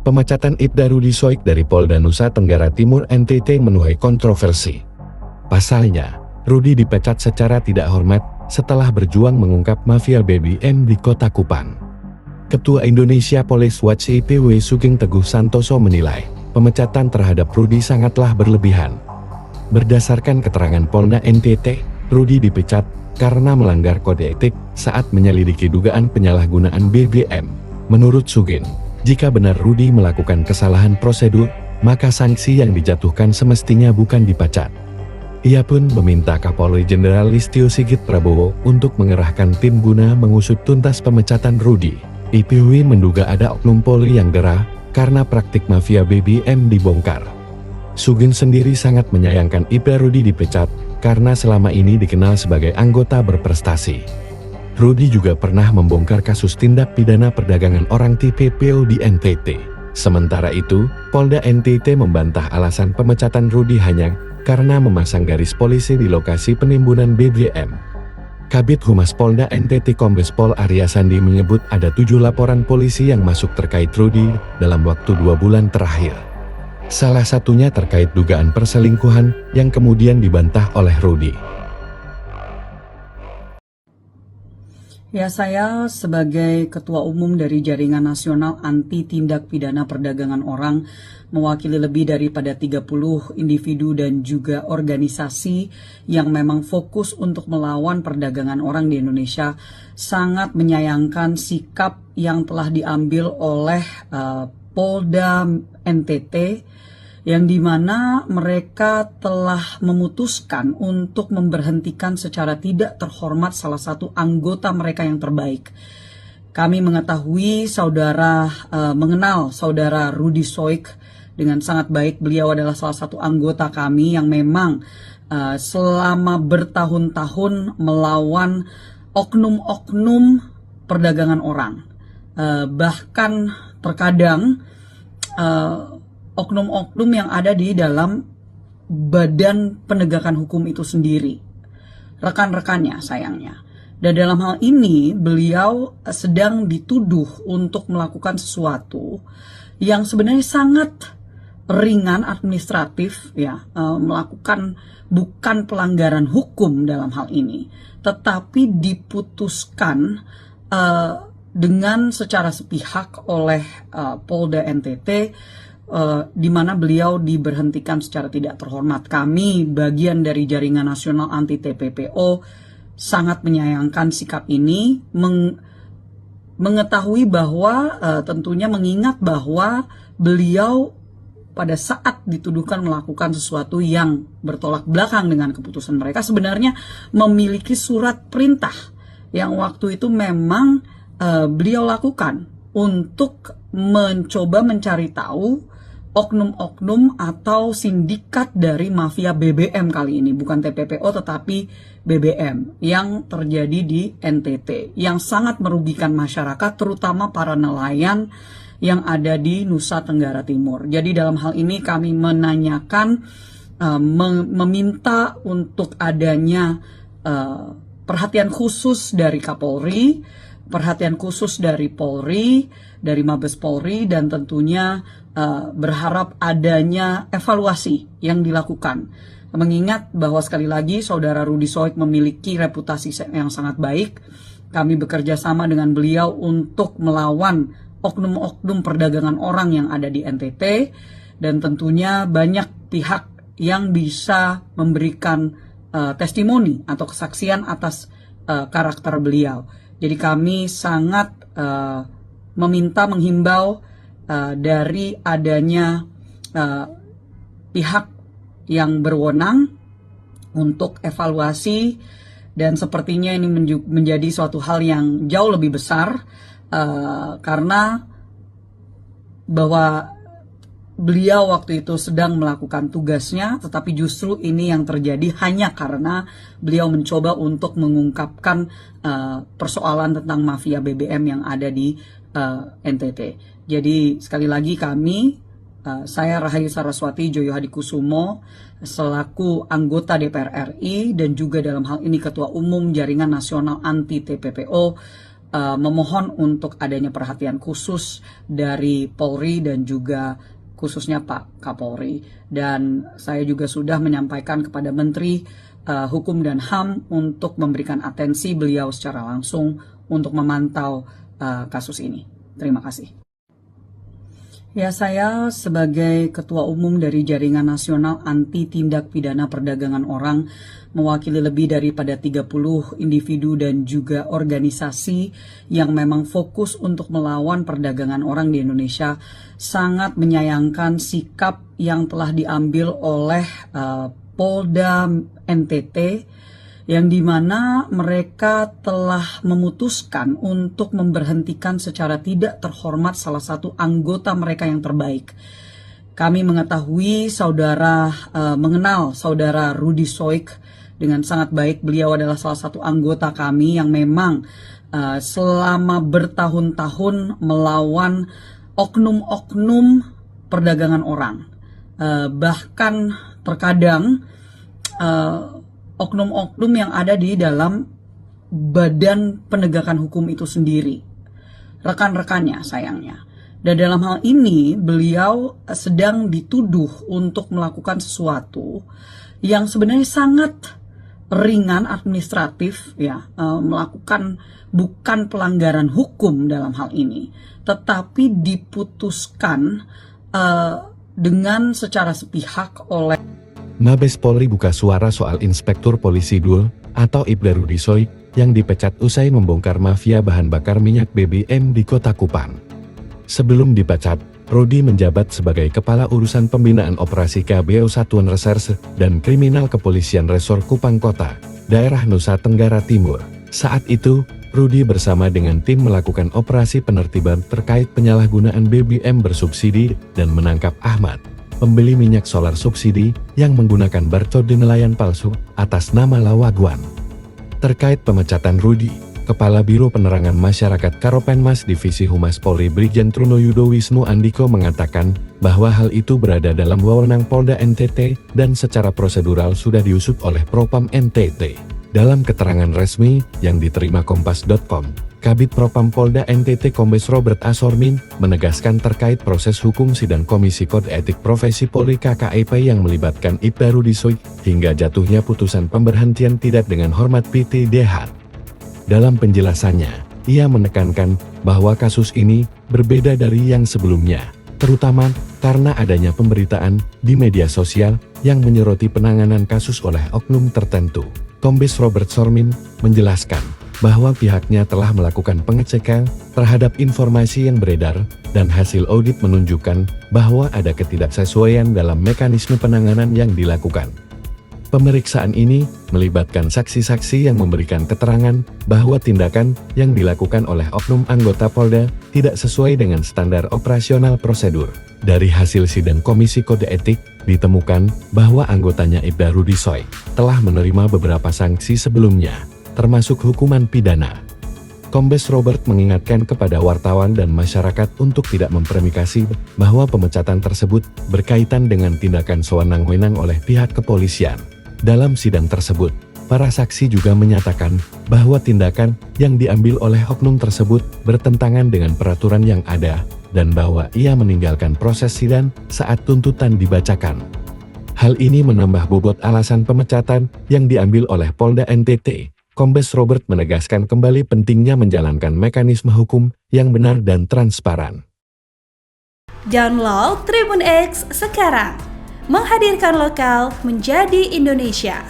Pemecatan Ibda Rudi Soik dari Polda Nusa Tenggara Timur NTT menuai kontroversi. Pasalnya, Rudi dipecat secara tidak hormat setelah berjuang mengungkap mafia BBM di Kota Kupang. Ketua Indonesia Police Watch IPW Sugeng Teguh Santoso menilai, pemecatan terhadap Rudi sangatlah berlebihan. Berdasarkan keterangan Polda NTT, Rudi dipecat karena melanggar kode etik saat menyelidiki dugaan penyalahgunaan BBM. Menurut Sugeng, jika benar Rudi melakukan kesalahan prosedur, maka sanksi yang dijatuhkan semestinya bukan dipecat. Ia pun meminta Kapolri Jenderal Listio Sigit Prabowo untuk mengerahkan tim guna mengusut tuntas pemecatan Rudi. IPW menduga ada oknum Polri yang gerah karena praktik mafia BBM dibongkar. Sugeng sendiri sangat menyayangkan Ibda Rudi dipecat karena selama ini dikenal sebagai anggota berprestasi. Rudi juga pernah membongkar kasus tindak pidana perdagangan orang TPPO di NTT. Sementara itu, Polda NTT membantah alasan pemecatan Rudi hanya karena memasang garis polisi di lokasi penimbunan BBM. Kabid Humas Polda NTT Kombes Pol Arya Sandi menyebut ada 7 laporan polisi yang masuk terkait Rudi dalam waktu 2 bulan terakhir. Salah satunya terkait dugaan perselingkuhan yang kemudian dibantah oleh Rudi. Ya, saya sebagai Ketua Umum dari Jaringan Nasional Anti Tindak Pidana Perdagangan Orang, mewakili lebih daripada 30 individu dan juga organisasi yang memang fokus untuk melawan perdagangan orang di Indonesia, sangat menyayangkan sikap yang telah diambil oleh Polda NTT, yang dimana mereka telah memutuskan untuk memberhentikan secara tidak terhormat salah satu anggota mereka yang terbaik. Kami mengetahui mengenal saudara Rudi Soik dengan sangat baik. Beliau adalah salah satu anggota kami yang memang selama bertahun-tahun melawan oknum-oknum perdagangan orang. Bahkan terkadang oknum-oknum yang ada di dalam badan penegakan hukum itu sendiri, rekan-rekannya sayangnya. Dan dalam hal ini beliau sedang dituduh untuk melakukan sesuatu yang sebenarnya sangat ringan administratif, ya, melakukan bukan pelanggaran hukum dalam hal ini, tetapi diputuskan dengan secara sepihak oleh Polda NTT, di mana beliau diberhentikan secara tidak terhormat. Kami, bagian dari Jaringan Nasional Anti TPPO, sangat menyayangkan sikap ini, mengetahui bahwa tentunya mengingat bahwa beliau pada saat dituduhkan melakukan sesuatu yang bertolak belakang dengan keputusan mereka, sebenarnya memiliki surat perintah yang waktu itu memang beliau lakukan untuk mencoba mencari tahu oknum-oknum atau sindikat dari mafia BBM kali ini, bukan TPPO tetapi BBM yang terjadi di NTT, yang sangat merugikan masyarakat, terutama para nelayan yang ada di Nusa Tenggara Timur. Jadi dalam hal ini kami menanyakan, meminta untuk adanya perhatian khusus dari Kapolri, perhatian khusus dari Polri, dari Mabes Polri, dan tentunya berharap adanya evaluasi yang dilakukan. Mengingat bahwa sekali lagi saudara Rudi Soik memiliki reputasi yang sangat baik, kami bekerja sama dengan beliau untuk melawan oknum-oknum perdagangan orang yang ada di NTT, dan tentunya banyak pihak yang bisa memberikan testimoni atau kesaksian atas karakter beliau. Jadi kami sangat menghimbau dari adanya pihak yang berwenang untuk evaluasi, dan sepertinya ini menjadi suatu hal yang jauh lebih besar karena bahwa beliau waktu itu sedang melakukan tugasnya, tetapi justru ini yang terjadi hanya karena beliau mencoba untuk mengungkapkan persoalan tentang mafia BBM yang ada di NTT. Jadi sekali lagi saya Rahayu Saraswati Joyo Hadikusumo selaku anggota DPR RI dan juga dalam hal ini Ketua Umum Jaringan Nasional Anti TPPO memohon untuk adanya perhatian khusus dari Polri dan juga khususnya Pak Kapolri. Dan saya juga sudah menyampaikan kepada Menteri Hukum dan HAM untuk memberikan atensi beliau secara langsung untuk memantau kasus ini. Terima kasih. Ya, saya sebagai Ketua Umum dari Jaringan Nasional Anti Tindak Pidana Perdagangan Orang, mewakili lebih daripada 30 individu dan juga organisasi yang memang fokus untuk melawan perdagangan orang di Indonesia, sangat menyayangkan sikap yang telah diambil oleh Polda NTT, yang dimana mereka telah memutuskan untuk memberhentikan secara tidak terhormat salah satu anggota mereka yang terbaik. Kami mengetahui mengenal saudara Rudy Soik dengan sangat baik. Beliau adalah salah satu anggota kami yang memang selama bertahun-tahun melawan oknum-oknum perdagangan orang. Bahkan terkadang oknum-oknum yang ada di dalam badan penegakan hukum itu sendiri, rekan-rekannya sayangnya. Dan dalam hal ini beliau sedang dituduh untuk melakukan sesuatu yang sebenarnya sangat ringan administratif, ya, melakukan bukan pelanggaran hukum dalam hal ini, tetapi diputuskan dengan secara sepihak oleh Mabes Polri buka suara soal Inspektur Polisi Dul atau Ibda Rudy Soik yang dipecat usai membongkar mafia bahan bakar minyak BBM di Kota Kupang. Sebelum dipecat, Rudy menjabat sebagai Kepala Urusan Pembinaan Operasi KBO Satuan Reserse dan Kriminal Kepolisian Resor Kupang Kota, Daerah Nusa Tenggara Timur. Saat itu, Rudy bersama dengan tim melakukan operasi penertiban terkait penyalahgunaan BBM bersubsidi dan menangkap Ahmad, pembeli minyak solar subsidi yang menggunakan barcode nelayan palsu atas nama Lawagwan. Terkait pemecatan Rudy, Kepala Biro Penerangan Masyarakat Karopenmas Divisi Humas Polri Brigjen Trunoyudo Wisnu Andiko mengatakan bahwa hal itu berada dalam wewenang Polda NTT dan secara prosedural sudah diusut oleh Propam NTT. Dalam keterangan resmi yang diterima Kompas.com, Kabid Propam Polda NTT Kombes Robert A. Sormin menegaskan terkait proses hukum sidang Komisi Kode Etik Profesi Polri KKEP yang melibatkan Ibda Rudy Soik hingga jatuhnya putusan pemberhentian tidak dengan hormat PTDH. Dalam penjelasannya, ia menekankan bahwa kasus ini berbeda dari yang sebelumnya, terutama karena adanya pemberitaan di media sosial yang menyoroti penanganan kasus oleh oknum tertentu. Kombes Robert Sormin menjelaskan bahwa pihaknya telah melakukan pengecekan terhadap informasi yang beredar dan hasil audit menunjukkan bahwa ada ketidaksesuaian dalam mekanisme penanganan yang dilakukan. Pemeriksaan ini melibatkan saksi-saksi yang memberikan keterangan bahwa tindakan yang dilakukan oleh oknum anggota Polda tidak sesuai dengan standar operasional prosedur. Dari hasil sidang Komisi Kode Etik, ditemukan bahwa anggotanya Ibda Rudy Soik telah menerima beberapa sanksi sebelumnya, termasuk hukuman pidana. Kombes Robert mengingatkan kepada wartawan dan masyarakat untuk tidak mempromokasi bahwa pemecatan tersebut berkaitan dengan tindakan sewenang-wenang oleh pihak kepolisian. Dalam sidang tersebut, para saksi juga menyatakan bahwa tindakan yang diambil oleh oknum tersebut bertentangan dengan peraturan yang ada, dan bahwa ia meninggalkan proses sidang saat tuntutan dibacakan. Hal ini menambah bobot alasan pemecatan yang diambil oleh Polda NTT. Kombes Robert menegaskan kembali pentingnya menjalankan mekanisme hukum yang benar dan transparan. Download Tribun X sekarang, menghadirkan lokal menjadi Indonesia.